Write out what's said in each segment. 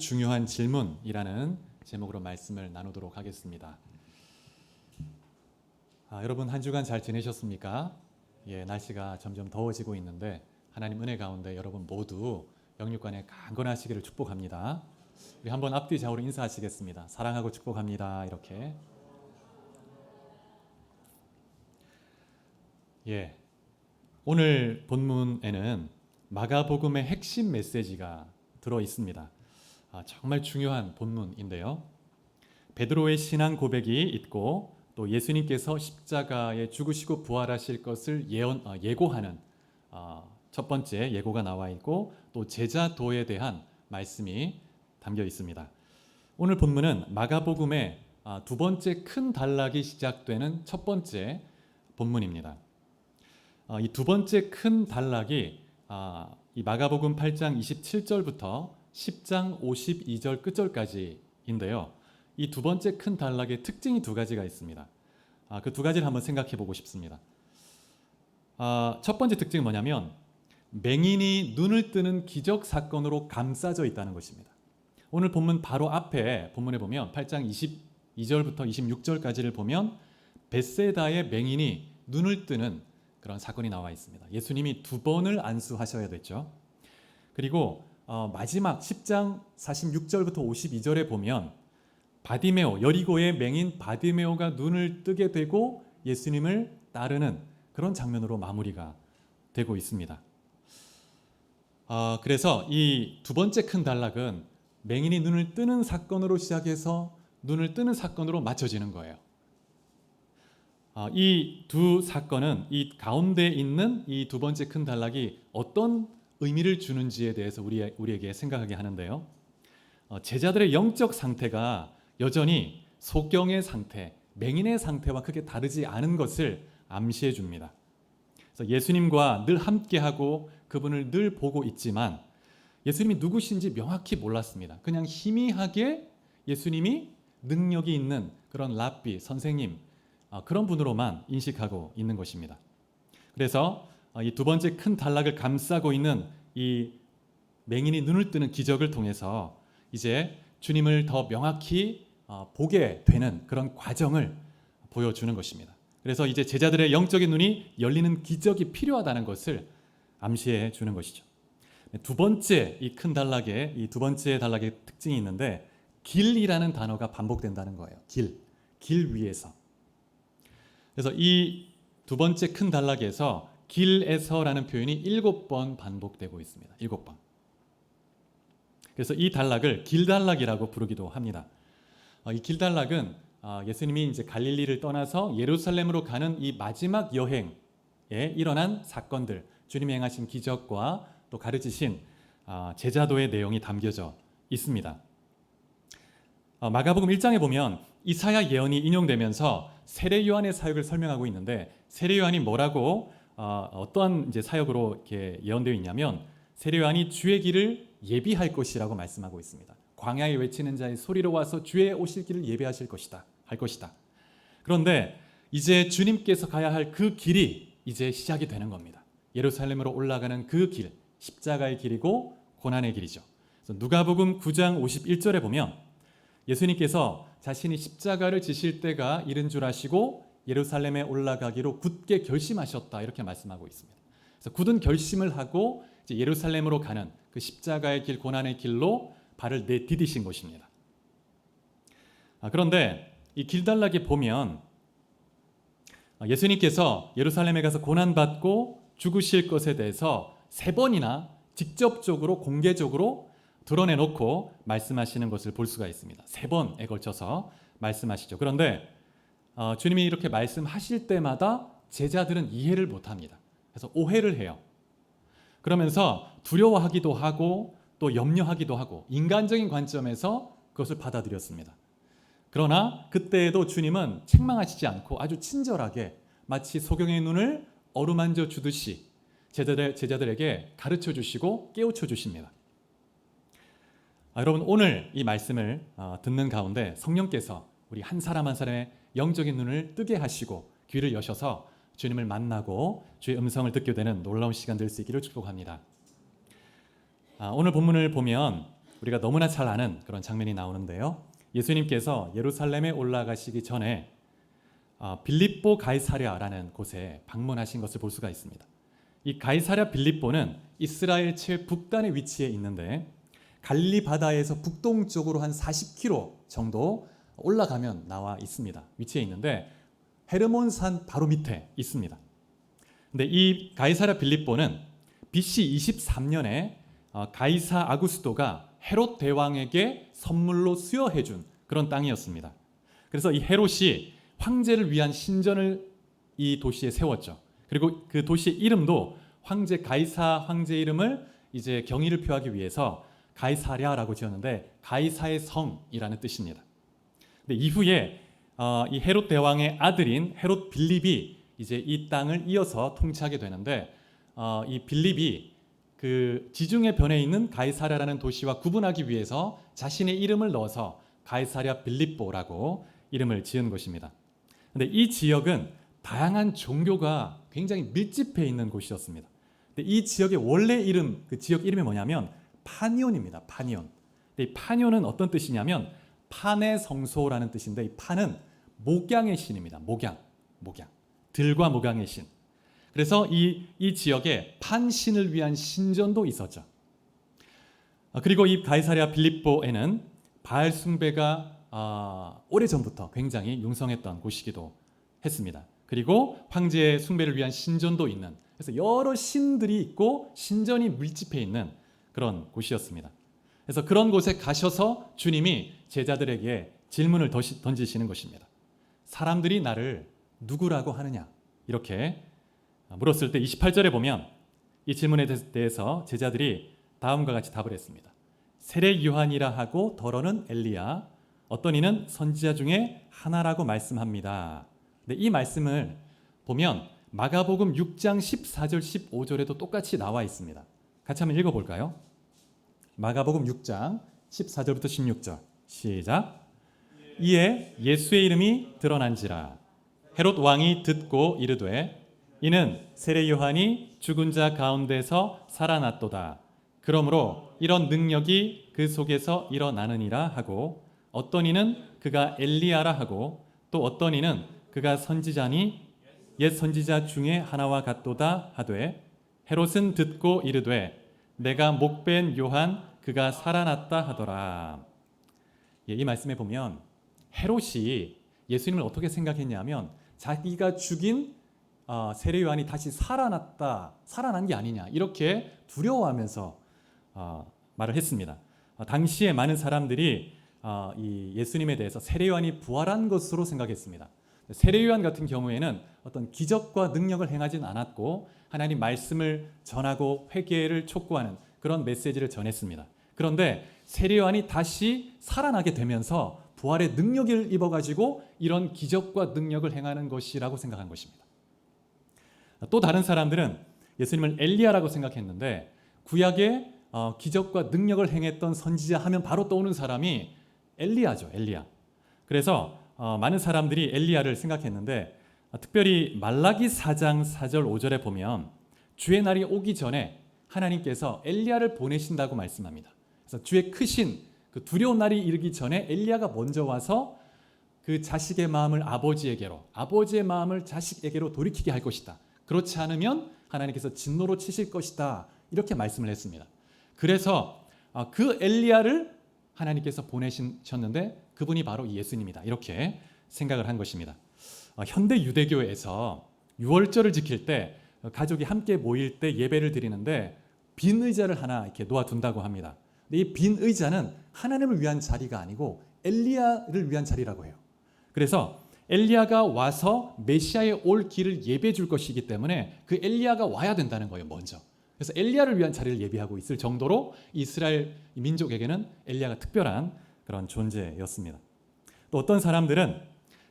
중요한 질문이라는 제목으로 말씀을 나누도록 하겠습니다. 여러분 한 주간 잘 지내셨습니까? 날씨가 점점 더워지고 있는데 하나님 은혜 가운데 여러분 모두 영육간에 강건하시기를 축복합니다. 우리 한번 앞뒤 좌우로 인사하시겠습니다. 사랑하고 축복합니다. 이렇게. 오늘 본문에는 마가복음의 핵심 메시지가 들어 있습니다. 정말 중요한 본문인데요. 베드로의 신앙 고백이 있고 또 예수님께서 십자가에 죽으시고 부활하실 것을 예고하는 첫 번째 예고가 나와 있고 또 제자도에 대한 말씀이 담겨 있습니다. 오늘 본문은 마가복음의 두 번째 큰 단락이 시작되는 첫 번째 본문입니다. 이 두 번째 큰 단락이 이 마가복음 8장 27절부터 10장 52절 끝절까지인데요. 이 두 번째 큰 단락의 특징이 두 가지가 있습니다. 그 두 가지를 한번 생각해 보고 싶습니다. 첫 번째 특징은 뭐냐면 맹인이 눈을 뜨는 기적 사건으로 감싸져 있다는 것입니다. 오늘 본문 바로 앞에 본문에 보면 8장 22절부터 26절까지를 보면 벳세다의 맹인이 눈을 뜨는 그런 사건이 나와 있습니다. 예수님이 두 번을 안수하셔야 됐죠. 그리고 마지막 10장 46절부터 52절에 보면 바디메오, 여리고의 맹인 바디메오가 눈을 뜨게 되고 예수님을 따르는 그런 장면으로 마무리가 되고 있습니다. 그래서 이 두 번째 큰 단락은 맹인이 눈을 뜨는 사건으로 시작해서 눈을 뜨는 사건으로 맞춰지는 거예요. 이 두 사건은 이 가운데 있는 이 두 번째 큰 단락이 어떤 의미를 주는지에 대해서 우리에게 생각하게 하는데요. 제자들의 영적 상태가 여전히 소경의 상태, 맹인의 상태와 크게 다르지 않은 것을 암시해 줍니다. 그래서 예수님과 늘 함께하고 그분을 늘 보고 있지만 예수님이 누구신지 명확히 몰랐습니다. 그냥 희미하게 예수님이 능력이 있는 그런 랍비, 선생님, 그런 분으로만 인식하고 있는 것입니다. 그래서 이 두 번째 큰 단락을 감싸고 있는 이 맹인이 눈을 뜨는 기적을 통해서 이제 주님을 더 명확히 보게 되는 그런 과정을 보여주는 것입니다. 그래서 이제 제자들의 영적인 눈이 열리는 기적이 필요하다는 것을 암시해 주는 것이죠. 두 번째 이 큰 단락에 이 두 번째 단락의 특징이 있는데 길이라는 단어가 반복된다는 거예요. 길 위에서. 그래서 이 두 번째 큰 단락에서 길에서라는 표현이 7번 반복되고 있습니다. 7번. 그래서 이 단락을 길단락이라고 부르기도 합니다. 이 길단락은 예수님이 이제 갈릴리를 떠나서 예루살렘으로 가는 이 마지막 여행에 일어난 사건들, 주님이 행하신 기적과 또 가르치신 제자도의 내용이 담겨져 있습니다. 마가복음 1장에 보면 이사야 예언이 인용되면서 세례 요한의 사역을 설명하고 있는데 세례 요한이 뭐라고 어떠한 이제 사역으로 이렇게 예언되어 있냐면 세례 요한이 주의 길을 예비할 것이라고 말씀하고 있습니다. 광야에 외치는 자의 소리로 와서 주의 오실 길을 예비하실 것이다. 할 것이다. 그런데 이제 주님께서 가야 할 그 길이 이제 시작이 되는 겁니다. 예루살렘으로 올라가는 그 길, 십자가의 길이고 고난의 길이죠. 그래서 누가복음 9장 51절에 보면 예수님께서 자신이 십자가를 지실 때가 이른 줄 아시고 예루살렘에 올라가기로 굳게 결심하셨다 이렇게 말씀하고 있습니다. 그래서 굳은 결심을 하고 이제 예루살렘으로 가는 그 십자가의 길, 고난의 길로 발을 내디디신 것입니다. 그런데 이 길단락에 보면 예수님께서 예루살렘에 가서 고난받고 죽으실 것에 대해서 3번이나 직접적으로 공개적으로 드러내놓고 말씀하시는 것을 볼 수가 있습니다. 3번에 걸쳐서 말씀하시죠. 그런데 주님이 이렇게 말씀하실 때마다 제자들은 이해를 못합니다. 그래서 오해를 해요. 그러면서 두려워하기도 하고 또 염려하기도 하고 인간적인 관점에서 그것을 받아들였습니다. 그러나 그때에도 주님은 책망하시지 않고 아주 친절하게 마치 소경의 눈을 어루만져 주듯이 제자들에게 가르쳐 주시고 깨우쳐 주십니다. 여러분 오늘 이 말씀을 듣는 가운데 성령께서 우리 한 사람 한 사람의 영적인 눈을 뜨게 하시고 귀를 여셔서 주님을 만나고 주의 음성을 듣게 되는 놀라운 시간 될 수 있기를 축복합니다. 오늘 본문을 보면 우리가 너무나 잘 아는 그런 장면이 나오는데요. 예수님께서 예루살렘에 올라가시기 전에 빌립보 가이사랴라는 곳에 방문하신 것을 볼 수가 있습니다. 이 가이사랴 빌립보는 이스라엘 최북단에 위치해 있는데 갈릴리 바다에서 북동쪽으로 한 40km 정도 올라가면 나와 있습니다. 위치해 있는데 헤르몬산 바로 밑에 있습니다. 근데 이 가이사랴 빌립보는 BC 23년에 가이사 아구스도가 헤롯 대왕에게 선물로 수여해 준 그런 땅이었습니다. 그래서 이 헤롯이 황제를 위한 신전을 이 도시에 세웠죠. 그리고 그 도시의 이름도 황제 가이사 황제 이름을 이제 경의를 표하기 위해서 가이사랴라고 지었는데 가이사의 성이라는 뜻입니다. 근데 이후에 이 헤롯 대왕의 아들인 헤롯 빌립이 이제 이 땅을 이어서 통치하게 되는데 이 빌립이 그 지중해 변에 있는 가이사랴라는 도시와 구분하기 위해서 자신의 이름을 넣어서 가이사랴 빌립보라고 이름을 지은 것입니다. 근데 이 지역은 다양한 종교가 굉장히 밀집해 있는 곳이었습니다. 근데 이 지역의 원래 이름, 그 지역 이름이 뭐냐면 파니온입니다. 파니온. 근데 이 파니온은 어떤 뜻이냐면 판의 성소라는 뜻인데 이 판은 목양의 신입니다. 목양. 들과 목양의 신. 그래서 이 지역에 판신을 위한 신전도 있었죠. 그리고 이 가이사랴 빌립보에는 바알 숭배가 오래전부터 굉장히 융성했던 곳이기도 했습니다. 그리고 황제의 숭배를 위한 신전도 있는, 그래서 여러 신들이 있고 신전이 밀집해 있는 그런 곳이었습니다. 그래서 그런 곳에 가셔서 주님이 제자들에게 질문을 던지시는 것입니다. 사람들이 나를 누구라고 하느냐? 이렇게 물었을 때 28절에 보면 이 질문에 대해서 제자들이 다음과 같이 답을 했습니다. 세례 요한이라 하고 더러는 엘리야, 어떤 이는 선지자 중에 하나라고 말씀합니다. 근데 이 말씀을 보면 마가복음 6장 14절 15절에도 똑같이 나와 있습니다. 같이 한번 읽어볼까요? 마가복음 6장 14절부터 16절 시작. 이에 예수의 이름이 드러난지라 헤롯 왕이 듣고 이르되 이는 세례 요한이 죽은 자 가운데서 살아났도다. 그러므로 이런 능력이 그 속에서 일어나느니라 하고 어떤 이는 그가 엘리야라 하고 또 어떤 이는 그가 선지자니 옛 선지자 중에 하나와 같도다 하되 헤롯은 듣고 이르되 내가 목벤 요한 그가 살아났다 하더라. 이 말씀에 보면 헤롯이 예수님을 어떻게 생각했냐면 자기가 죽인 세례 요한이 다시 살아난 게 아니냐 이렇게 두려워하면서 말을 했습니다. 당시에 많은 사람들이 이 예수님에 대해서 세례 요한이 부활한 것으로 생각했습니다. 세례 요한 같은 경우에는 어떤 기적과 능력을 행하진 않았고 하나님 말씀을 전하고 회개를 촉구하는 그런 메시지를 전했습니다. 그런데 세례 요한이 다시 살아나게 되면서 부활의 능력을 입어가지고 이런 기적과 능력을 행하는 것이라고 생각한 것입니다. 또 다른 사람들은 예수님을 엘리야라고 생각했는데 구약에 기적과 능력을 행했던 선지자 하면 바로 떠오르는 사람이 엘리야죠. 엘리야. 그래서 많은 사람들이 엘리야를 생각했는데 특별히 말라기 4장 4절 5절에 보면 주의 날이 오기 전에 하나님께서 엘리야를 보내신다고 말씀합니다. 그래서 주의 크신 그 두려운 날이 이르기 전에 엘리야가 먼저 와서 그 자식의 마음을 아버지에게로, 아버지의 마음을 자식에게로 돌이키게 할 것이다. 그렇지 않으면 하나님께서 진노로 치실 것이다. 이렇게 말씀을 했습니다. 그래서 그 엘리야를 하나님께서 보내셨는데 그분이 바로 예수님이다. 이렇게 생각을 한 것입니다. 현대 유대교에서 유월절을 지킬 때 가족이 함께 모일 때 예배를 드리는데 빈 의자를 하나 이렇게 놓아둔다고 합니다. 이 빈 의자는 하나님을 위한 자리가 아니고 엘리야를 위한 자리라고 해요. 그래서 엘리야가 와서 메시아의 올 길을 예배해 줄 것이기 때문에 그 엘리야가 와야 된다는 거예요. 먼저. 그래서 엘리야를 위한 자리를 예비하고 있을 정도로 이스라엘 민족에게는 엘리야가 특별한 그런 존재였습니다. 또 어떤 사람들은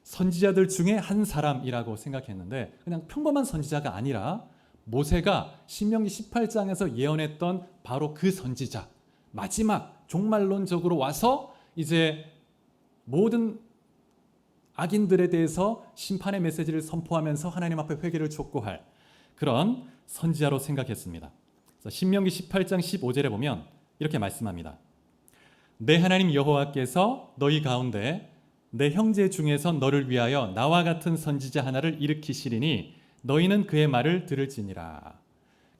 선지자들 중에 한 사람이라고 생각했는데 그냥 평범한 선지자가 아니라 모세가 신명기 18장에서 예언했던 바로 그 선지자, 마지막 종말론적으로 와서 이제 모든 악인들에 대해서 심판의 메시지를 선포하면서 하나님 앞에 회개를 촉구할 그런 선지자로 생각했습니다. 그래서 신명기 18장 15절에 보면 이렇게 말씀합니다. 내 하나님 여호와께서 너희 가운데 내 형제 중에서 너를 위하여 나와 같은 선지자 하나를 일으키시리니 너희는 그의 말을 들을지니라.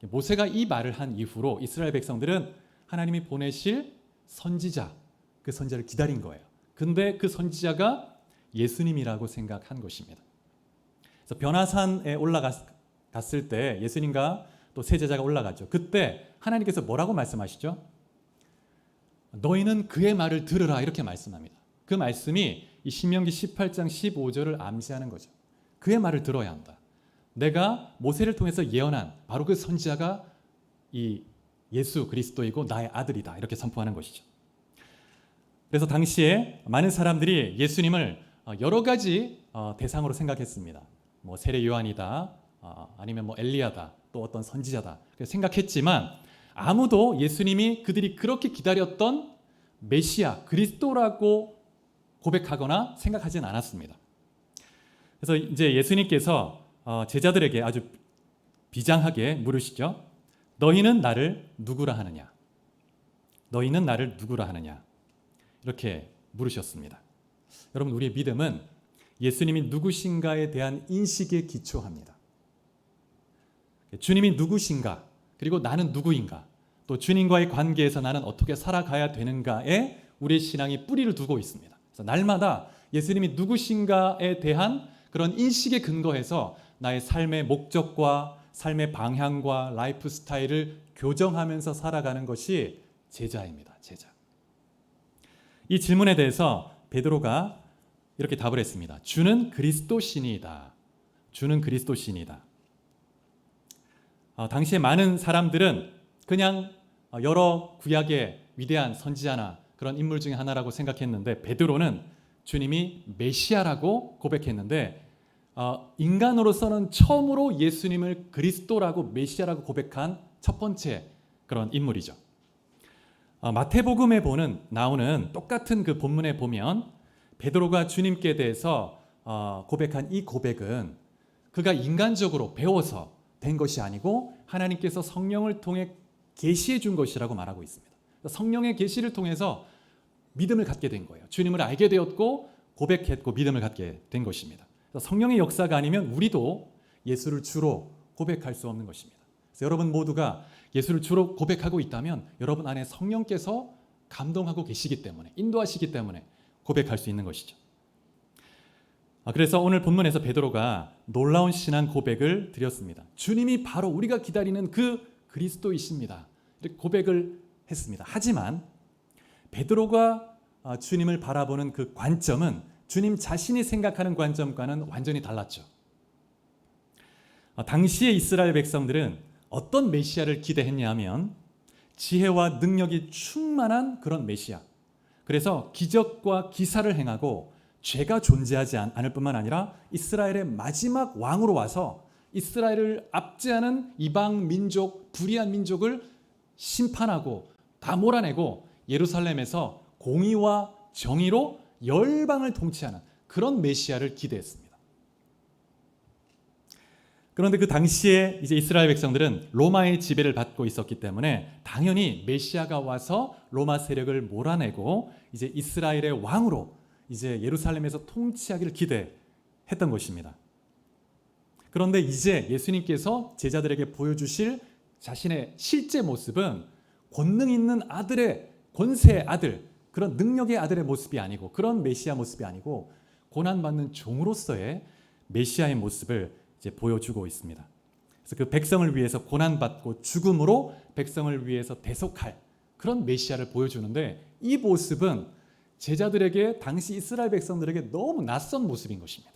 모세가 이 말을 한 이후로 이스라엘 백성들은 하나님이 보내실 선지자, 그 선지자를 기다린 거예요. 근데 그 선지자가 예수님이라고 생각한 것입니다. 그래서 변화산에 올라갔을 때 예수님과 또 세 제자가 올라갔죠. 그때 하나님께서 뭐라고 말씀하시죠? 너희는 그의 말을 들으라 이렇게 말씀합니다. 그 말씀이 이 신명기 18장 15절을 암시하는 거죠. 그의 말을 들어야 한다. 내가 모세를 통해서 예언한 바로 그 선지자가 이 예수 그리스도이고 나의 아들이다 이렇게 선포하는 것이죠. 그래서 당시에 많은 사람들이 예수님을 여러 가지 대상으로 생각했습니다. 뭐 세례 요한이다, 아니면 뭐 엘리야다, 또 어떤 선지자다 생각했지만 아무도 예수님이 그들이 그렇게 기다렸던 메시아 그리스도라고 고백하거나 생각하지는 않았습니다. 그래서 이제 예수님께서 제자들에게 아주 비장하게 물으시죠. 너희는 나를 누구라 하느냐? 너희는 나를 누구라 하느냐? 이렇게 물으셨습니다. 여러분, 우리의 믿음은 예수님이 누구신가에 대한 인식에 기초합니다. 주님이 누구신가? 그리고 나는 누구인가? 또 주님과의 관계에서 나는 어떻게 살아가야 되는가에 우리의 신앙이 뿌리를 두고 있습니다. 그래서 날마다 예수님이 누구신가에 대한 그런 인식에 근거해서 나의 삶의 목적과 삶의 방향과 라이프 스타일을 교정하면서 살아가는 것이 제자입니다. 제자. 이 질문에 대해서 베드로가 이렇게 답을 했습니다. 주는 그리스도시니이다. 주는 그리스도시니이다. 당시에 많은 사람들은 그냥 여러 구약의 위대한 선지자나 그런 인물 중에 하나라고 생각했는데 베드로는 주님이 메시아라고 고백했는데 인간으로서는 처음으로 예수님을 그리스도라고 메시아라고 고백한 첫 번째 그런 인물이죠. 마태복음에 나오는 똑같은 그 본문에 보면 베드로가 주님께 대해서 고백한 이 고백은 그가 인간적으로 배워서 된 것이 아니고 하나님께서 성령을 통해 계시해 준 것이라고 말하고 있습니다. 성령의 계시를 통해서 믿음을 갖게 된 거예요. 주님을 알게 되었고 고백했고 믿음을 갖게 된 것입니다. 성령의 역사가 아니면 우리도 예수를 주로 고백할 수 없는 것입니다. 그래서 여러분 모두가 예수를 주로 고백하고 있다면 여러분 안에 성령께서 감동하고 계시기 때문에 인도하시기 때문에 고백할 수 있는 것이죠. 그래서 오늘 본문에서 베드로가 놀라운 신앙 고백을 드렸습니다. 주님이 바로 우리가 기다리는 그 그리스도이십니다. 이렇게 고백을 했습니다. 하지만 베드로가 주님을 바라보는 그 관점은 주님 자신이 생각하는 관점과는 완전히 달랐죠. 당시의 이스라엘 백성들은 어떤 메시아를 기대했냐 하면 지혜와 능력이 충만한 그런 메시아. 그래서 기적과 기사를 행하고 죄가 존재하지 않을 뿐만 아니라 이스라엘의 마지막 왕으로 와서 이스라엘을 압제하는 이방 민족, 불의한 민족을 심판하고 다 몰아내고 예루살렘에서 공의와 정의로 열방을 통치하는 그런 메시아를 기대했습니다. 그런데 그 당시에 이제 이스라엘 백성들은 로마의 지배를 받고 있었기 때문에 당연히 메시아가 와서 로마 세력을 몰아내고 이제 이스라엘의 왕으로 이제 예루살렘에서 통치하기를 기대했던 것입니다. 그런데 이제 예수님께서 제자들에게 보여주실 자신의 실제 모습은 권능 있는 아들의 권세의 아들, 그런 능력의 아들의 모습이 아니고 그런 메시아 모습이 아니고 고난받는 종으로서의 메시아의 모습을 이제 보여주고 있습니다. 그래서 그 백성을 위해서 고난받고 죽음으로 백성을 위해서 대속할 그런 메시아를 보여주는데 이 모습은 제자들에게 당시 이스라엘 백성들에게 너무 낯선 모습인 것입니다.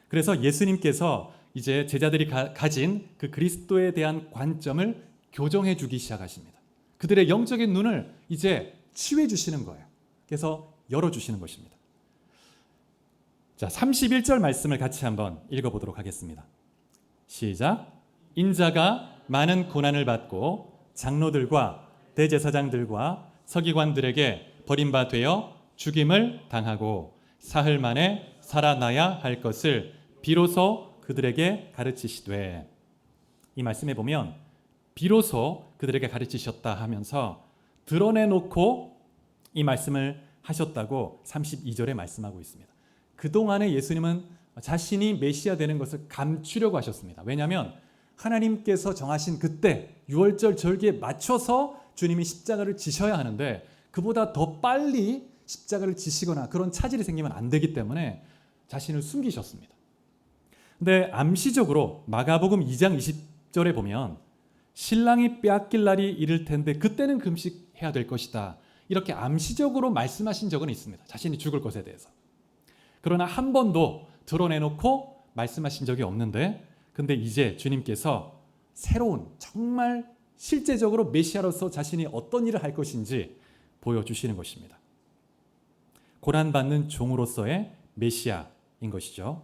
그래서 예수님께서 이제 제자들이 가진 그 그리스도에 대한 관점을 교정해 주기 시작하십니다. 그들의 영적인 눈을 이제 치유해 주시는 거예요. 그래서 열어주시는 것입니다. 자, 31절 말씀을 같이 한번 읽어보도록 하겠습니다. 시작. 인자가 많은 고난을 받고 장로들과 대제사장들과 서기관들에게 버림받되어 죽임을 당하고 사흘 만에 살아나야 할 것을 비로소 그들에게 가르치시되, 이 말씀에 보면 비로소 그들에게 가르치셨다 하면서 드러내놓고 이 말씀을 하셨다고 32절에 말씀하고 있습니다. 그동안에 예수님은 자신이 메시아 되는 것을 감추려고 하셨습니다. 왜냐하면 하나님께서 정하신 그때 유월절 절기에 맞춰서 주님이 십자가를 지셔야 하는데 그보다 더 빨리 십자가를 지시거나 그런 차질이 생기면 안 되기 때문에 자신을 숨기셨습니다. 근데 암시적으로 마가복음 2장 20절에 보면 신랑이 빼앗길 날이 이를 텐데 그때는 금식해야 될 것이다. 이렇게 암시적으로 말씀하신 적은 있습니다. 자신이 죽을 것에 대해서. 그러나 한 번도 드러내놓고 말씀하신 적이 없는데 근데 이제 주님께서 새로운 정말 실제적으로 메시아로서 자신이 어떤 일을 할 것인지 보여주시는 것입니다. 고난받는 종으로서의 메시아인 것이죠.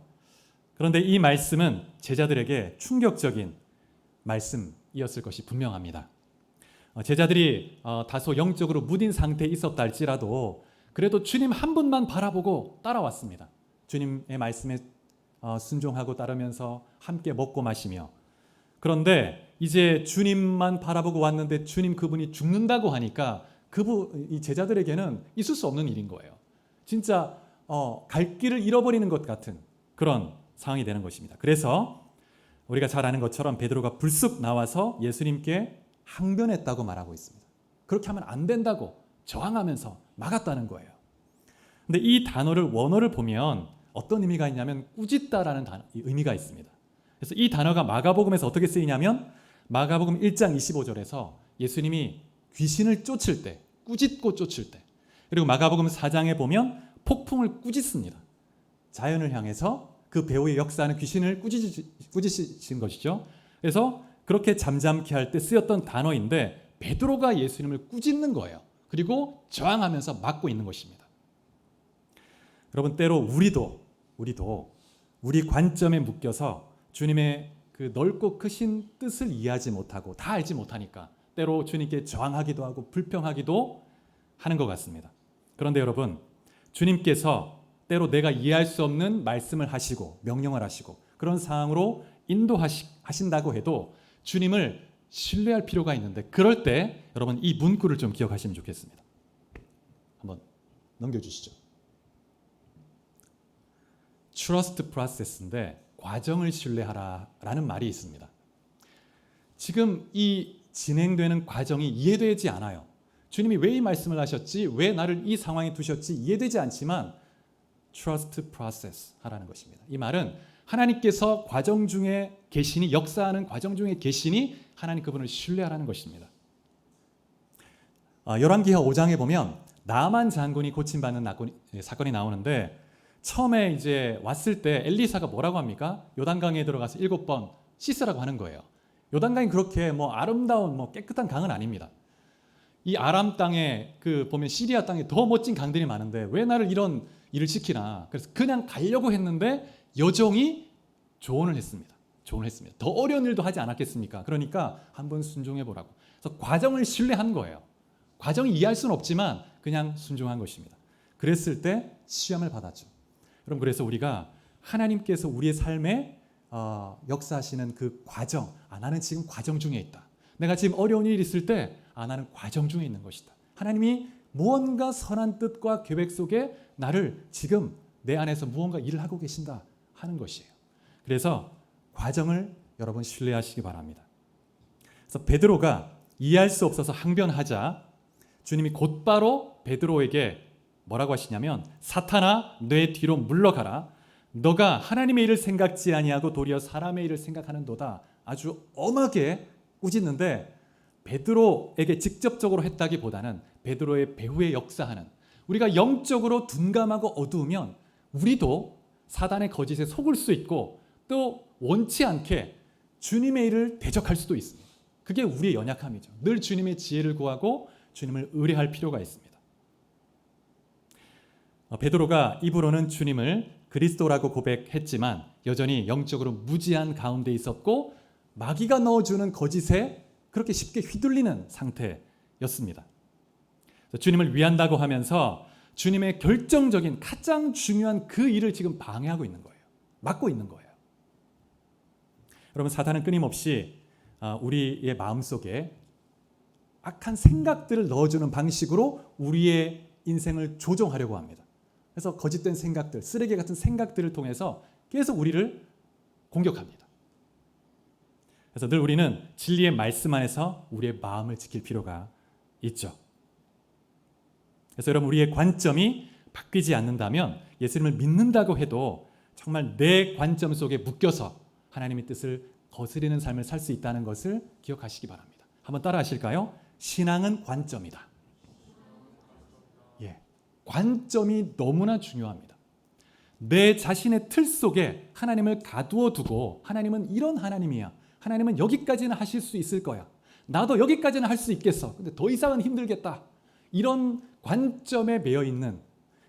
그런데 이 말씀은 제자들에게 충격적인 말씀이었을 것이 분명합니다. 제자들이 다소 영적으로 무딘 상태에 있었다 할지라도 그래도 주님 한 분만 바라보고 따라왔습니다. 주님의 말씀에 순종하고 따르면서 함께 먹고 마시며 그런데 이제 주님만 바라보고 왔는데 주님 그분이 죽는다고 하니까 이 제자들에게는 있을 수 없는 일인 거예요. 진짜 갈 길을 잃어버리는 것 같은 그런 상황이 되는 것입니다. 그래서 우리가 잘 아는 것처럼 베드로가 불쑥 나와서 예수님께 항변했다고 말하고 있습니다. 그렇게 하면 안 된다고 저항하면서 막았다는 거예요. 근데 이 단어를 원어를 보면 어떤 의미가 있냐면 꾸짖다라는 의미가 있습니다. 그래서 이 단어가 마가복음에서 어떻게 쓰이냐면 마가복음 1장 25절에서 예수님이 귀신을 쫓을 때 꾸짖고 쫓을 때 그리고 마가복음 4장에 보면 폭풍을 꾸짖습니다. 자연을 향해서 그 배후의 역사하는 귀신을 꾸짖으신 것이죠. 그래서 그렇게 잠잠케 할 때 쓰였던 단어인데 베드로가 예수님을 꾸짖는 거예요. 그리고 저항하면서 막고 있는 것입니다. 여러분 때로 우리도 우리 관점에 묶여서 주님의 그 넓고 크신 뜻을 이해하지 못하고 다 알지 못하니까 때로 주님께 저항하기도 하고 불평하기도 하는 것 같습니다. 그런데 여러분 주님께서 때로 내가 이해할 수 없는 말씀을 하시고 명령을 하시고 그런 상황으로 인도하신다고 해도 주님을 신뢰할 필요가 있는데 그럴 때 여러분 이 문구를 좀 기억하시면 좋겠습니다. 한번 넘겨주시죠. Trust process인데 과정을 신뢰하라라는 말이 있습니다. 지금 이 진행되는 과정이 이해되지 않아요. 주님이 왜 이 말씀을 하셨지? 왜 나를 이 상황에 두셨지? 이해되지 않지만 Trust process 하라는 것입니다. 이 말은 하나님께서 과정 중에 계시니 역사하는 과정 중에 계시니 하나님 그분을 신뢰하라는 것입니다. 열왕기하 5장에 보면 나만 장군이 고침받는 사건이 나오는데 처음에 이제 왔을 때 엘리사가 뭐라고 합니까? 요단강에 들어가서 7번 씻으라고 하는 거예요. 요단강이 그렇게 아름다운 깨끗한 강은 아닙니다. 이 아람 땅에 보면 시리아 땅에 더 멋진 강들이 많은데 왜 나를 이런 일을 시키나? 그래서 그냥 가려고 했는데 여종이 조언을 했습니다. 더 어려운 일도 하지 않았겠습니까? 그러니까 한번 순종해 보라고. 그래서 과정을 신뢰한 거예요. 과정을 이해할 수는 없지만 그냥 순종한 것입니다. 그랬을 때 시험을 받았죠. 그럼 그래서 우리가 하나님께서 우리의 삶에 역사하시는 그 과정, 나는 지금 과정 중에 있다. 내가 지금 어려운 일이 있을 때 나는 과정 중에 있는 것이다. 하나님이 무언가 선한 뜻과 계획 속에 나를 지금 내 안에서 무언가 일을 하고 계신다 하는 것이에요. 그래서 과정을 여러분 신뢰하시기 바랍니다. 그래서 베드로가 이해할 수 없어서 항변하자 주님이 곧바로 베드로에게 뭐라고 하시냐면 사탄아 내 뒤로 물러가라. 너가 하나님의 일을 생각지 아니하고 도리어 사람의 일을 생각하는도다. 아주 엄하게 꾸짖는데 베드로에게 직접적으로 했다기보다는 베드로의 배후에 역사하는 우리가 영적으로 둔감하고 어두우면 우리도 사단의 거짓에 속을 수 있고 또 원치 않게 주님의 일을 대적할 수도 있습니다. 그게 우리의 연약함이죠. 늘 주님의 지혜를 구하고 주님을 의뢰할 필요가 있습니다. 베드로가 입으로는 주님을 그리스도라고 고백했지만 여전히 영적으로 무지한 가운데 있었고 마귀가 넣어주는 거짓에 그렇게 쉽게 휘둘리는 상태였습니다. 주님을 위한다고 하면서 주님의 결정적인 가장 중요한 그 일을 지금 방해하고 있는 거예요. 막고 있는 거예요. 여러분 사탄은 끊임없이 우리의 마음속에 악한 생각들을 넣어주는 방식으로 우리의 인생을 조종하려고 합니다. 그래서 거짓된 생각들, 쓰레기 같은 생각들을 통해서 계속 우리를 공격합니다. 그래서 늘 우리는 진리의 말씀 안에서 우리의 마음을 지킬 필요가 있죠. 그래서 여러분, 우리의 관점이 바뀌지 않는다면 예수님을 믿는다고 해도 정말 내 관점 속에 묶여서 하나님의 뜻을 거스르는 삶을 살 수 있다는 것을 기억하시기 바랍니다. 한번 따라 하실까요? 신앙은 관점이다. 예, 관점이 너무나 중요합니다. 내 자신의 틀 속에 하나님을 가두어 두고 하나님은 이런 하나님이야. 하나님은 여기까지는 하실 수 있을 거야. 나도 여기까지는 할 수 있겠어. 근데 더 이상은 힘들겠다. 이런 관점에 매여 있는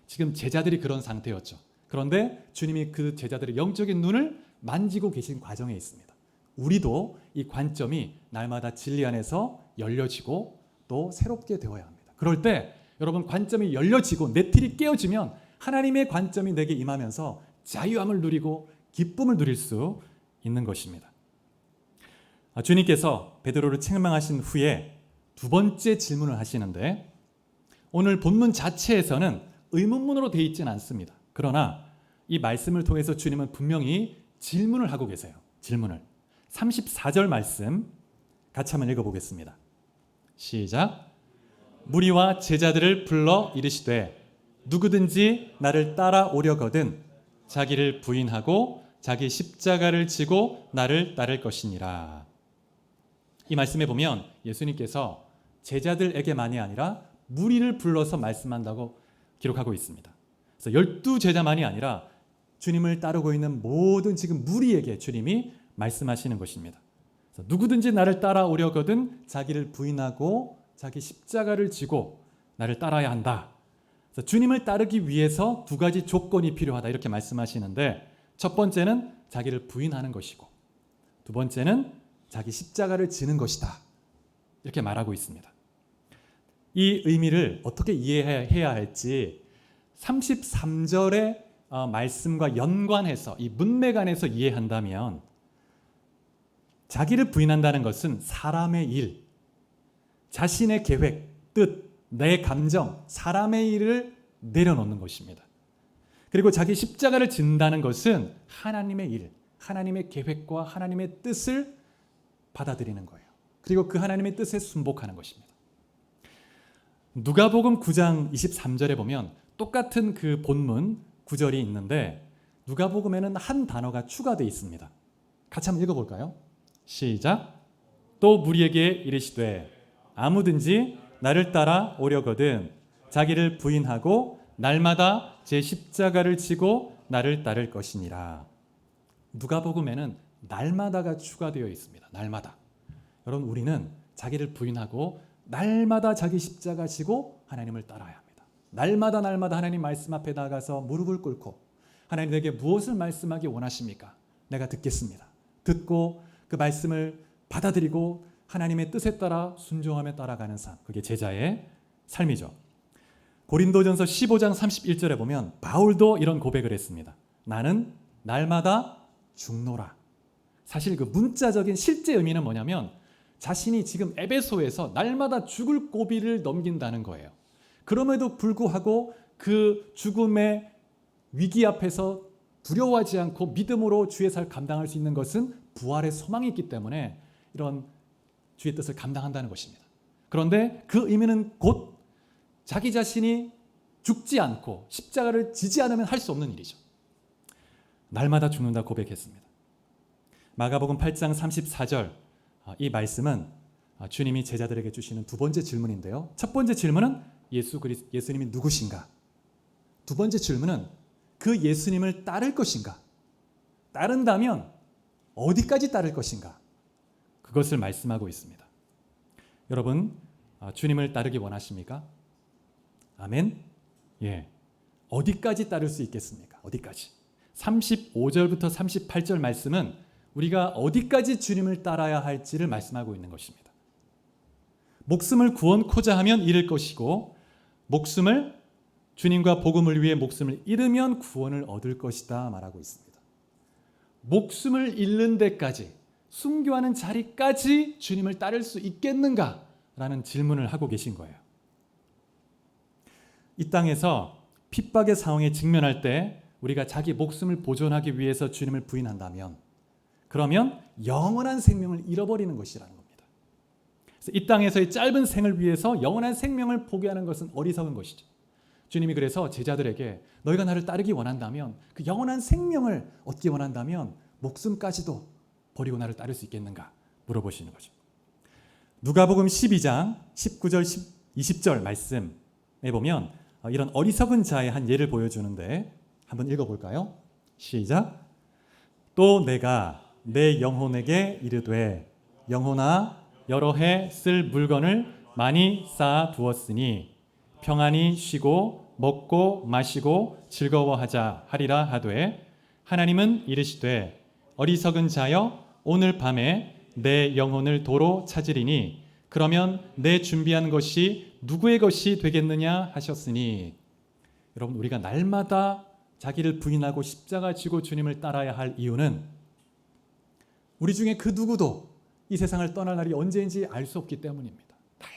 지금 제자들이 그런 상태였죠. 그런데 주님이 그 제자들의 영적인 눈을 만지고 계신 과정에 있습니다. 우리도 이 관점이 날마다 진리 안에서 열려지고 또 새롭게 되어야 합니다. 그럴 때 여러분, 관점이 열려지고 내 틀이 깨어지면 하나님의 관점이 내게 임하면서 자유함을 누리고 기쁨을 누릴 수 있는 것입니다. 주님께서 베드로를 책망하신 후에 두 번째 질문을 하시는데, 오늘 본문 자체에서는 의문문으로 되어 있지는 않습니다. 그러나 이 말씀을 통해서 주님은 분명히 질문을 하고 계세요. 질문을. 34절 말씀 같이 한번 읽어보겠습니다. 시작. 무리와 제자들을 불러 이르시되 누구든지 나를 따라오려거든 자기를 부인하고 자기 십자가를 지고 나를 따를 것이니라. 이 말씀에 보면 예수님께서 제자들에게만이 아니라 무리를 불러서 말씀한다고 기록하고 있습니다. 그래서 12제자만이 아니라 주님을 따르고 있는 모든 지금 무리에게 주님이 말씀하시는 것입니다. 그래서 누구든지 나를 따라오려거든 자기를 부인하고 자기 십자가를 지고 나를 따라야 한다. 그래서 주님을 따르기 위해서 두 가지 조건이 필요하다 이렇게 말씀하시는데, 첫 번째는 자기를 부인하는 것이고 두 번째는 자기 십자가를 지는 것이다 이렇게 말하고 있습니다. 이 의미를 어떻게 이해해야 할지 33절의 말씀과 연관해서 이 문맥 안에서 이해한다면, 자기를 부인한다는 것은 사람의 일, 자신의 계획, 뜻, 내 감정, 사람의 일을 내려놓는 것입니다. 그리고 자기 십자가를 진다는 것은 하나님의 일, 하나님의 계획과 하나님의 뜻을 받아들이는 거예요. 그리고 그 하나님의 뜻에 순복하는 것입니다. 누가복음 9장 23절에 보면 똑같은 그 본문 구절이 있는데 누가복음에는 한 단어가 추가되어 있습니다. 같이 한번 읽어볼까요? 시작. 또 무리에게 이르시되 아무든지 나를 따라 오려거든 자기를 부인하고 날마다 제 십자가를 지고 나를 따를 것이니라. 누가복음에는 날마다가 추가되어 있습니다. 날마다. 여러분, 우리는 자기를 부인하고 날마다 자기 십자가 지고 하나님을 따라야 합니다. 날마다 하나님 말씀 앞에 나가서 무릎을 꿇고 하나님 내게 무엇을 말씀하기 원하십니까? 내가 듣겠습니다. 듣고 그 말씀을 받아들이고 하나님의 뜻에 따라 순종하며 따라가는 삶, 그게 제자의 삶이죠. 고린도전서 15장 31절에 보면 바울도 이런 고백을 했습니다. 나는 날마다 죽노라. 사실 그 문자적인 실제 의미는 뭐냐면 자신이 지금 에베소에서 날마다 죽을 고비를 넘긴다는 거예요. 그럼에도 불구하고 그 죽음의 위기 앞에서 두려워하지 않고 믿음으로 주의 살 감당할 수 있는 것은 부활의 소망이 있기 때문에 이런 주의 뜻을 감당한다는 것입니다. 그런데 그 의미는 곧 자기 자신이 죽지 않고 십자가를 지지 않으면 할 수 없는 일이죠. 날마다 죽는다 고백했습니다. 마가복음 8장 34절 이 말씀은 주님이 제자들에게 주시는 두 번째 질문인데요. 첫 번째 질문은 예수님이 누구신가? 두 번째 질문은 그 예수님을 따를 것인가? 따른다면 어디까지 따를 것인가? 그것을 말씀하고 있습니다. 여러분, 주님을 따르기 원하십니까? 아멘? 예. 어디까지 따를 수 있겠습니까? 어디까지? 35절부터 38절 말씀은 우리가 어디까지 주님을 따라야 할지를 말씀하고 있는 것입니다. 목숨을 구원코자 하면 잃을 것이고 목숨을 주님과 복음을 위해 목숨을 잃으면 구원을 얻을 것이다 말하고 있습니다. 목숨을 잃는 데까지, 순교하는 자리까지 주님을 따를 수 있겠는가? 라는 질문을 하고 계신 거예요. 이 땅에서 핍박의 상황에 직면할 때 우리가 자기 목숨을 보존하기 위해서 주님을 부인한다면, 그러면 영원한 생명을 잃어버리는 것이라는 겁니다. 그래서 이 땅에서의 짧은 생을 위해서 영원한 생명을 포기하는 것은 어리석은 것이죠. 주님이 그래서 제자들에게 너희가 나를 따르기 원한다면, 그 영원한 생명을 얻기 원한다면 목숨까지도 버리고 나를 따를 수 있겠는가 물어보시는 거죠. 누가복음 12장 19절 20절 말씀에 보면 이런 어리석은 자의 한 예를 보여주는데 한번 읽어볼까요? 시작. 또 내가 내 영혼에게 이르되 영혼아 여러 해 쓸 물건을 많이 쌓아 두었으니 평안히 쉬고 먹고 마시고 즐거워하자 하리라 하되 하나님은 이르시되 어리석은 자여 오늘 밤에 내 영혼을 도로 찾으리니 그러면 내 준비한 것이 누구의 것이 되겠느냐 하셨으니. 여러분, 우리가 날마다 자기를 부인하고 십자가 지고 주님을 따라야 할 이유는 우리 중에 그 누구도 이 세상을 떠날 날이 언제인지 알 수 없기 때문입니다.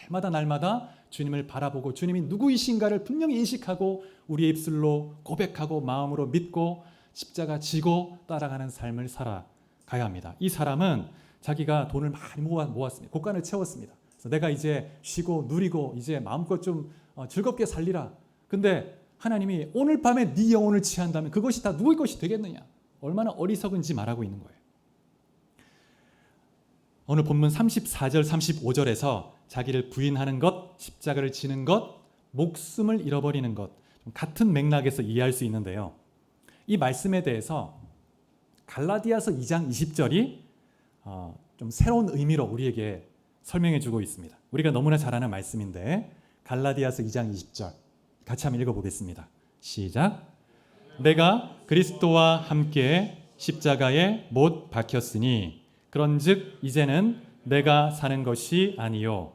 날마다 주님을 바라보고 주님이 누구이신가를 분명히 인식하고 우리의 입술로 고백하고 마음으로 믿고 십자가 지고 따라가는 삶을 살아가야 합니다. 이 사람은 자기가 돈을 많이 모았습니다. 곳간을 채웠습니다. 그래서 내가 이제 쉬고 누리고 이제 마음껏 좀 즐겁게 살리라. 근데 하나님이 오늘 밤에 네 영혼을 취한다면 그것이 다 누구의 것이 되겠느냐. 얼마나 어리석은지 말하고 있는 거예요. 오늘 본문 34절 35절에서 자기를 부인하는 것, 십자가를 지는 것, 목숨을 잃어버리는 것, 같은 맥락에서 이해할 수 있는데요. 이 말씀에 대해서 갈라디아서 2장 20절이 좀 새로운 의미로 우리에게 설명해 주고 있습니다. 우리가 너무나 잘 아는 말씀인데 갈라디아서 2장 20절 같이 한번 읽어보겠습니다. 시작. 내가 그리스도와 함께 십자가에 못 박혔으니 그런즉 이제는 내가 사는 것이 아니요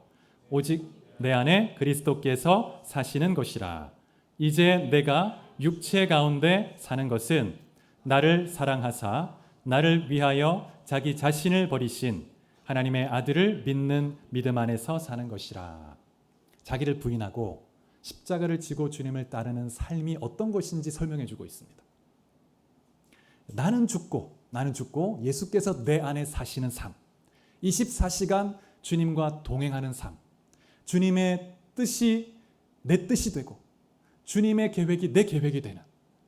오직 내 안에 그리스도께서 사시는 것이라. 이제 내가 육체 가운데 사는 것은 나를 사랑하사 나를 위하여 자기 자신을 버리신 하나님의 아들을 믿는 믿음 안에서 사는 것이라. 자기를 부인하고 십자가를 지고 주님을 따르는 삶이 어떤 것인지 설명해 주고 있습니다. 나는 죽고 예수께서 내 안에 사시는 삶, 24시간 주님과 동행하는 삶, 주님의 뜻이 내 뜻이 되고 주님의 계획이 내 계획이 되는,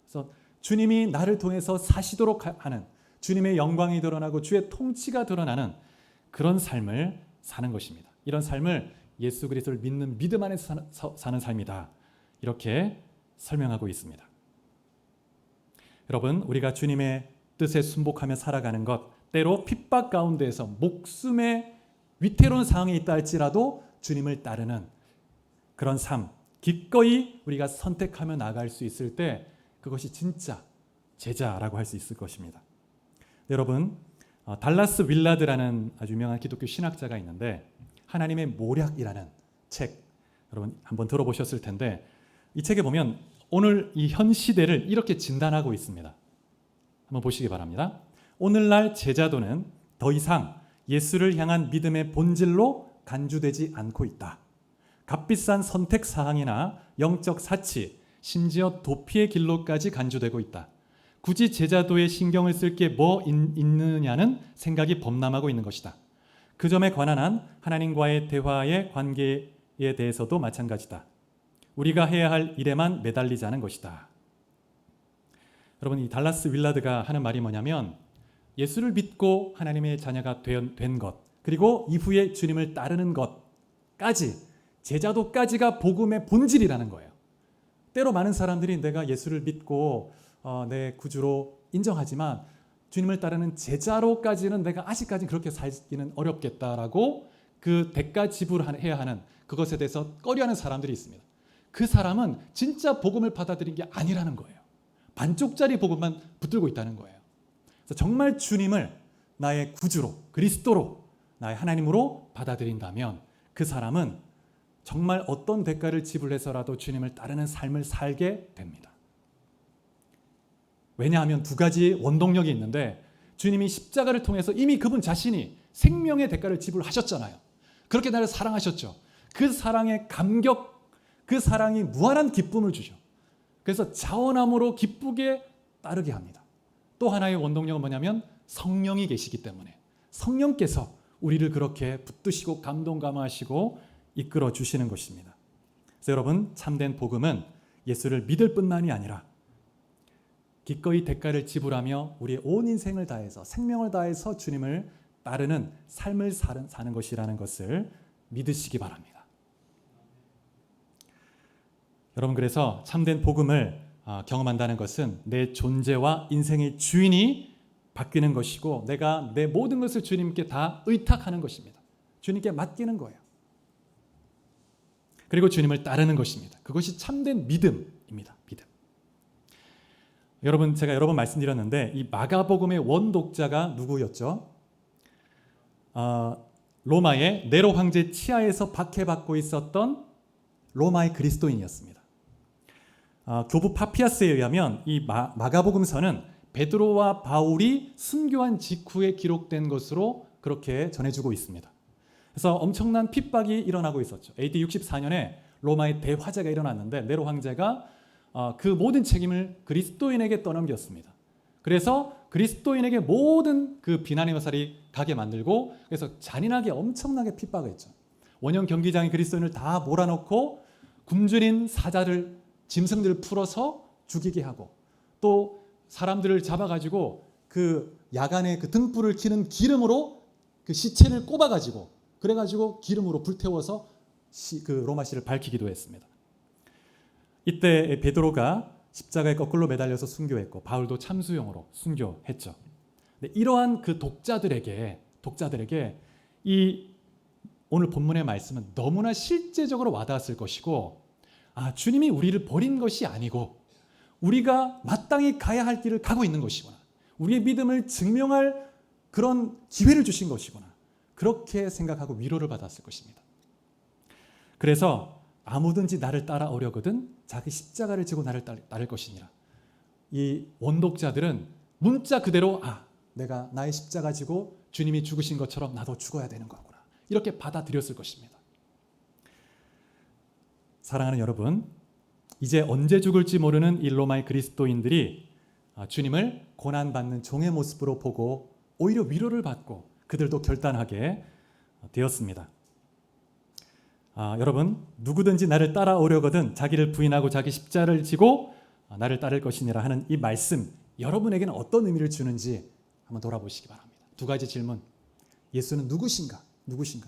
그래서 주님이 나를 통해서 사시도록 하는, 주님의 영광이 드러나고 주의 통치가 드러나는 그런 삶을 사는 것입니다. 이런 삶을 예수 그리스도를 믿는 믿음 안에서 사는 삶이다. 이렇게 설명하고 있습니다. 여러분, 우리가 주님의 뜻에 순복하며 살아가는 것, 때로 핍박 가운데에서 목숨의 위태로운 상황에 있다 할지라도 주님을 따르는 그런 삶, 기꺼이 우리가 선택하며 나아갈 수 있을 때 그것이 진짜 제자라고 할 수 있을 것입니다. 여러분, 달라스 윌라드라는 아주 유명한 기독교 신학자가 있는데 하나님의 모략이라는 책, 여러분 한번 들어보셨을 텐데 이 책에 보면 오늘 이 현 시대를 이렇게 진단하고 있습니다. 한번 보시기 바랍니다. 오늘날 제자도는 더 이상 예수를 향한 믿음의 본질로 간주되지 않고 있다. 값비싼 선택 사항이나 영적 사치, 심지어 도피의 길로까지 간주되고 있다. 굳이 제자도에 신경을 쓸 게 뭐 있느냐는 생각이 범람하고 있는 것이다. 그 점에 관한 한 하나님과의 대화의 관계에 대해서도 마찬가지다. 우리가 해야 할 일에만 매달리자는 것이다. 여러분, 이 달라스 윌라드가 하는 말이 뭐냐면 예수를 믿고 하나님의 자녀가 된 것, 그리고 이후에 주님을 따르는 것까지, 제자도까지가 복음의 본질이라는 거예요. 때로 많은 사람들이 내가 예수를 믿고 내 구주로 인정하지만 주님을 따르는 제자로까지는 내가 아직까지 그렇게 살기는 어렵겠다라고 그 대가 지불해야 하는 그것에 대해서 꺼려하는 사람들이 있습니다. 그 사람은 진짜 복음을 받아들인 게 아니라는 거예요. 반쪽짜리 복음만 붙들고 있다는 거예요. 그래서 정말 주님을 나의 구주로, 그리스도로, 나의 하나님으로 받아들인다면 그 사람은 정말 어떤 대가를 지불해서라도 주님을 따르는 삶을 살게 됩니다. 왜냐하면 두 가지 원동력이 있는데 주님이 십자가를 통해서 이미 그분 자신이 생명의 대가를 지불하셨잖아요. 그렇게 나를 사랑하셨죠. 그 사랑의 감격, 그 사랑이 무한한 기쁨을 주죠. 그래서 자원함으로 기쁘게 따르게 합니다. 또 하나의 원동력은 뭐냐면 성령이 계시기 때문에 성령께서 우리를 그렇게 붙드시고 감동감화하시고 이끌어 주시는 것입니다. 그래서 여러분, 참된 복음은 예수를 믿을 뿐만이 아니라 기꺼이 대가를 지불하며 우리의 온 인생을 다해서 생명을 다해서 주님을 따르는 삶을 사는 것이라는 것을 믿으시기 바랍니다. 여러분, 그래서 참된 복음을 경험한다는 것은 내 존재와 인생의 주인이 바뀌는 것이고 내가 내 모든 것을 주님께 다 의탁하는 것입니다. 주님께 맡기는 거예요. 그리고 주님을 따르는 것입니다. 그것이 참된 믿음입니다. 믿음. 여러분, 제가 여러 번 말씀드렸는데 이 마가복음의 원독자가 누구였죠? 로마의 네로 황제 치하에서 박해받고 있었던 로마의 그리스도인이었습니다. 교부 파피아스에 의하면 이 마가복음서는 베드로와 바울이 순교한 직후에 기록된 것으로 그렇게 전해주고 있습니다. 그래서 엄청난 핍박이 일어나고 있었죠. AD 64년에 로마의 대화재가 일어났는데 네로 황제가 그 모든 책임을 그리스도인에게 떠넘겼습니다. 그래서 그리스도인에게 모든 그 비난의 화살이 가게 만들고 그래서 잔인하게 엄청나게 핍박을 했죠. 원형 경기장에 그리스도인을 다 몰아넣고 굶주린 사자를 짐승들을 풀어서 죽이게 하고 또 사람들을 잡아가지고 그 야간에 그 등불을 켜는 기름으로 그 시체를 꼽아가지고 그래가지고 기름으로 불태워서 그 로마시를 밝히기도 했습니다. 이때 베드로가 십자가에 거꾸로 매달려서 순교했고 바울도 참수용으로 순교했죠. 근데 이러한 그 독자들에게 이 오늘 본문의 말씀은 너무나 실제적으로 와닿았을 것이고 주님이 우리를 버린 것이 아니고 우리가 마땅히 가야 할 길을 가고 있는 것이구나. 우리의 믿음을 증명할 그런 기회를 주신 것이구나. 그렇게 생각하고 위로를 받았을 것입니다. 그래서 아무든지 나를 따라오려거든 자기 십자가를 지고 나를 따를 것이니라. 이 원독자들은 문자 그대로 내가 나의 십자가 지고 주님이 죽으신 것처럼 나도 죽어야 되는 거구나. 이렇게 받아들였을 것입니다. 사랑하는 여러분, 이제 언제 죽을지 모르는 이 로마의 그리스도인들이 주님을 고난받는 종의 모습으로 보고 오히려 위로를 받고 그들도 결단하게 되었습니다. 여러분, 누구든지 나를 따라오려거든 자기를 부인하고 자기 십자가를 지고 나를 따를 것이니라 하는 이 말씀, 여러분에게는 어떤 의미를 주는지 한번 돌아보시기 바랍니다. 두 가지 질문. 예수는 누구신가?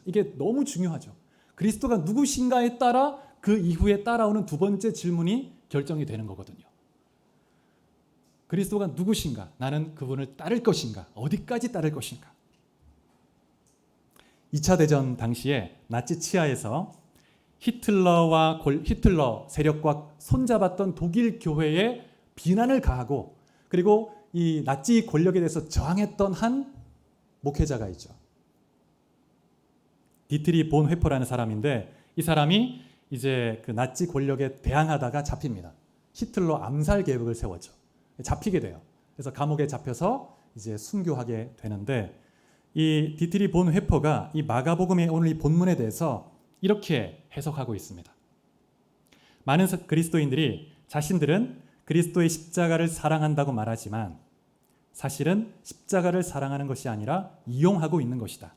이게 너무 중요하죠. 그리스도가 누구신가에 따라 그 이후에 따라오는 두 번째 질문이 결정이 되는 거거든요. 그리스도가 누구신가? 나는 그분을 따를 것인가? 어디까지 따를 것인가? 2차 대전 당시에 나치 치하에서 히틀러 세력과 손잡았던 독일 교회에 비난을 가하고 그리고 이 나치 권력에 대해서 저항했던 한 목회자가 있죠. 디트리 본 회퍼라는 사람인데 이 사람이 이제 그 나치 권력에 대항하다가 잡힙니다. 히틀러 암살 계획을 세웠죠. 잡히게 돼요. 그래서 감옥에 잡혀서 이제 순교하게 되는데 이 디트리 본 회퍼가 이 마가복음의 오늘 이 본문에 대해서 이렇게 해석하고 있습니다. 많은 그리스도인들이 자신들은 그리스도의 십자가를 사랑한다고 말하지만 사실은 십자가를 사랑하는 것이 아니라 이용하고 있는 것이다.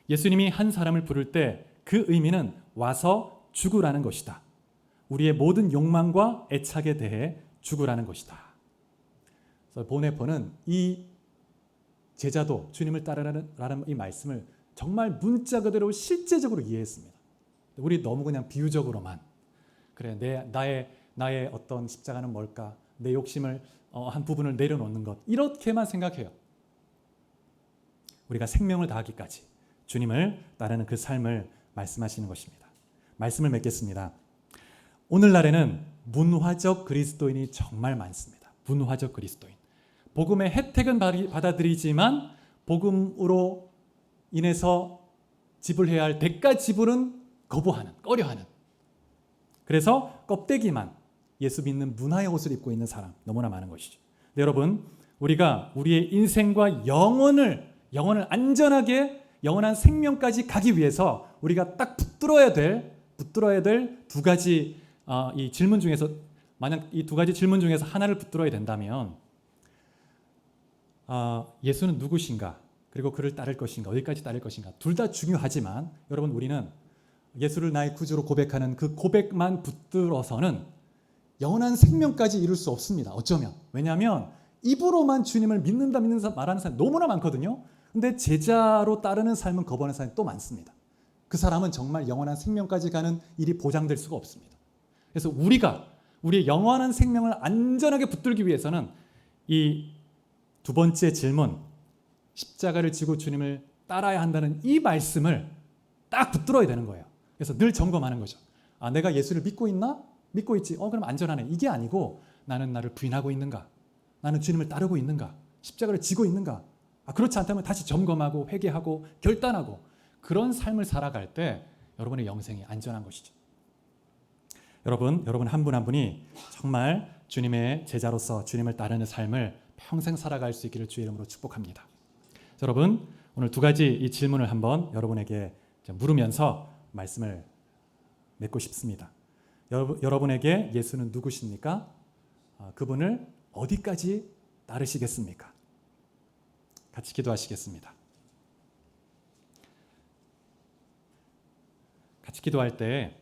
예수님이 한 사람을 부를 때 그 의미는 와서 죽으라는 것이다. 우리의 모든 욕망과 애착에 대해 죽으라는 것이다. 그래서 본 회퍼는 이 제자도 주님을 따르라는 이 말씀을 정말 문자 그대로 실제적으로 이해했습니다. 우리 너무 그냥 비유적으로만 그래 나의 어떤 십자가는 뭘까? 내 욕심을 한 부분을 내려놓는 것 이렇게만 생각해요. 우리가 생명을 다하기까지 주님을 따르는 그 삶을 말씀하시는 것입니다. 말씀을 맺겠습니다. 오늘날에는 문화적 그리스도인이 정말 많습니다. 문화적 그리스도인. 복음의 혜택은 받아들이지만 복음으로 인해서 지불해야 할 대가 지불은 거부하는, 꺼려하는. 그래서 껍데기만 예수 믿는 문화의 옷을 입고 있는 사람 너무나 많은 것이죠. 근데 여러분, 우리가 우리의 인생과 영혼을 안전하게 영원한 생명까지 가기 위해서 우리가 딱 붙들어야 될 두 가지 이 질문 중에서, 만약 이 두 가지 질문 중에서 하나를 붙들어야 된다면 예수는 누구신가? 그리고 그를 따를 것인가? 어디까지 따를 것인가? 둘 다 중요하지만 여러분, 우리는 예수를 나의 구주로 고백하는 그 고백만 붙들어서는 영원한 생명까지 이룰 수 없습니다. 어쩌면. 왜냐하면 입으로만 주님을 믿는다 말하는 사람이 너무나 많거든요. 근데 제자로 따르는 삶은 거부하는 사람이 또 많습니다. 그 사람은 정말 영원한 생명까지 가는 일이 보장될 수가 없습니다. 그래서 우리의 영원한 생명을 안전하게 붙들기 위해서는 이 두 번째 질문, 십자가를 지고 주님을 따라야 한다는 이 말씀을 딱 붙들어야 되는 거예요. 그래서 늘 점검하는 거죠. 내가 예수를 믿고 있나? 믿고 있지. 그럼 안전하네. 이게 아니고 나는 나를 부인하고 있는가? 나는 주님을 따르고 있는가? 십자가를 지고 있는가? 그렇지 않다면 다시 점검하고 회개하고 결단하고 그런 삶을 살아갈 때 여러분의 영생이 안전한 것이죠. 여러분 한 분 한 분이 정말 주님의 제자로서 주님을 따르는 삶을 평생 살아갈 수 있기를 주의 이름으로 축복합니다. 여러분, 오늘 두 가지 이 질문을 한번 여러분에게 물으면서 말씀을 맺고 싶습니다. 여러분에게 예수는 누구십니까? 그분을 어디까지 따르시겠습니까? 같이 기도하시겠습니다. 같이 기도할 때